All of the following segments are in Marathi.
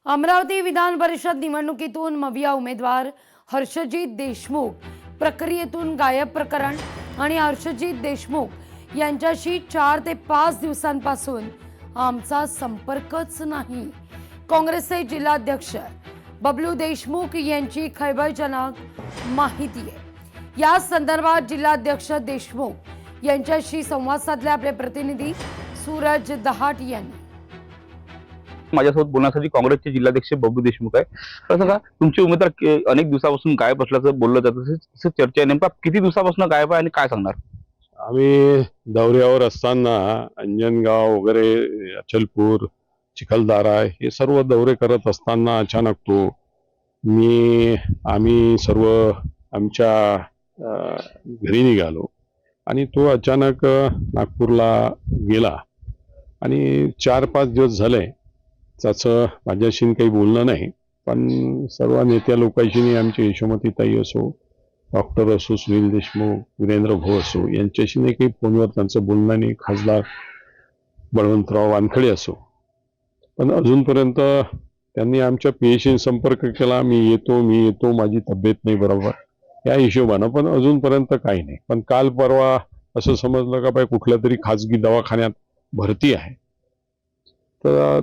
अमरावती विधान परिषद निवडणुकीतून मविया उमेदवार हर्षजित देशमुख प्रक्रियेतून गायब प्रकरण आणि हर्षजित देशमुख यांच्याशी 4 ते 5 दिवसांपासून आमचा संपर्कच नाही। काँग्रेसचे जिल्हाध्यक्ष बबलू देशमुख यांची खळबळजनक माहिती आहे। या संदर्भात जिल्हाध्यक्ष देशमुख यांच्याशी संवाद साधले आपले प्रतिनिधी सूरज दहाट यांनी। माझ्यासोबत बोलण्यासाठी काँग्रेसचे जिल्हाध्यक्ष बबलू देशमुख आहे। तर सांगा, तुमचे उमेदवार अनेक दिवसापासून गायब असल्याचं बोललं जातं, तसं चर्चा आहे। नेमका किती दिवसापासून गायब आहे आणि काय सांगणार? आम्ही दौऱ्यावर असताना अंजनगाव वगैरे अचलपूर चिखलदरा हे सर्व दौरे करत असताना अचानक आम्ही सर्व आमच्या घरी निघालो आणि तो अचानक नागपूरला गेला आणि 4-5 दिवस झाले त्याचं माझ्याशी काही बोलणं नाही। पण सर्व नेत्या लोकांशी, आमची यशोमतीताई असो, डॉक्टर असो, सुनील देशमुख, वीरेंद्र भाऊ असो, यांच्याशी नाही काही फोनवर त्यांचं बोलणं नाही। खासदार बळवंतराव वानखडे असो, पण अजूनपर्यंत त्यांनी आमच्या पीएशी संपर्क केला। मी येतो, माझी तब्येत नाही बरोबर या हिशोबानं, पण अजूनपर्यंत काही नाही। पण काल परवा असं समजलं का बाई कुठल्या तरी खाजगी दवाखान्यात भरती आहे। तर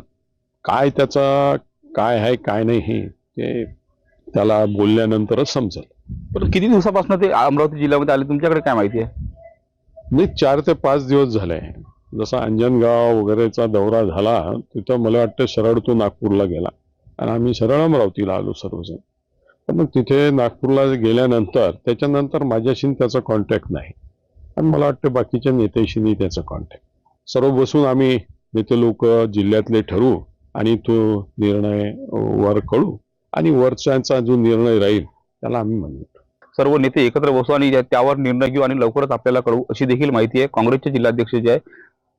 काय त्याचा काय आहे काय नाही हे त्याला बोलल्यानंतरच समजेल। पण किती दिवसापासून ते अमरावती जिल्ह्यामध्ये आले, तुमच्याकडे काय माहिती आहे? नाही, 4 ते 5 दिवस झाले। जसा अंजनगाव वगैरेचा दौरा झाला तिथं मला वाटतं सरळ तो नागपूरला गेला आणि आम्ही सरळ अमरावतीला आलो सर्वजण। पण मग तिथे नागपूरला गेल्यानंतर त्याच्यानंतर माझ्याशी त्याचा कॉन्टॅक्ट नाही आणि मला वाटतं बाकीच्या नेत्याशीही त्याचा कॉन्टॅक्ट। सर्व बसून आम्ही नेते लोक जिल्ह्यातले ठरवू आणि तो निर्णय वर कळू आणि वरच्यांचा जो निर्णय राहील त्याला आम्ही म्हणू। सर्व नेते एकत्र बसू आणि त्यावर निर्णय घेऊ आणि लवकरच आपल्याला कळवू, अशी देखील माहिती आहे काँग्रेसचे जिल्हाध्यक्ष जे आहे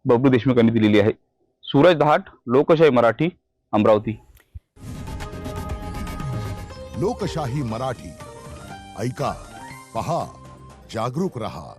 बबलू देशमुख यांनी दिलेली आहे। सूरज दहाट, लोकशाही मराठी, अमरावती। लोकशाही मराठी ऐका, पहा, जागरूक रहा।